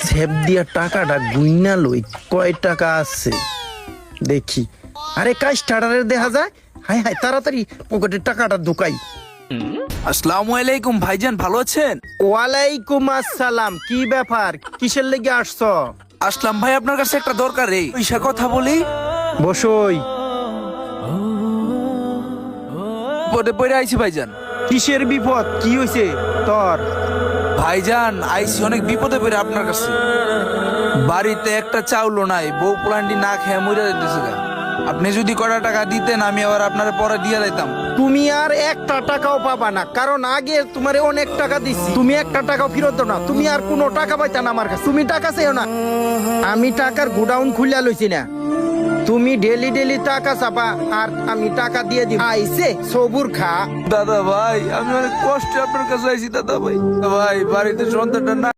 Save দিয়া টাকাটা guinea লই, কয় টাকা আছে দেখি। আরে কাজ টাটারে দেখা যায়। হাই হাই, তাড়াতাড়ি পকেটের টাকাটা ঢুকাই। আসসালামু আলাইকুম ভাইজান, ভালো আছেন? ওয়ালাইকুম আসসালাম। কি ব্যাপার, কিসের লেগে আসছ? আসলাম ভাই আপনার কাছে একটা দরকারে পয়সা কথা বলি। বসই। পদে পড়ে আইছি ভাইজান। কিসের বিপদ, কি হয়েছে তোর? ভাইজান আইছি অনেক বিপদে পড়ে আপনার কাছে। বাড়িতে একটা চাউলও নাই, বউ প্লান্টি না খেয়ে মরে যেতেছে গা। আপনি যদি কটা টাকা দিতেন আমি আবার আপনার পরে দিয়ে দিতাম। তুমি আর একটা টাকাও পাবা না, কারণ আগে তোমারে অনেক টাকা দিচ্ছি, তুমি একটা টাকাও ফেরত দাও না। তুমি আর কোনো টাকা পাইতা না আমার কাছে, তুমি টাকা চাইও না। আমি টাকার গোডাউন খুলিয়া লইছি না, তুমি ডেলি ডেলি টাকা চাপা আর আমি টাকা দিয়ে দিব। আইছে সবুর খা। দাদা ভাই আমি অনেক কষ্টে আপনার কাছে আইছি দাদা ভাই। ভাই বাড়িতে সন্তানটা না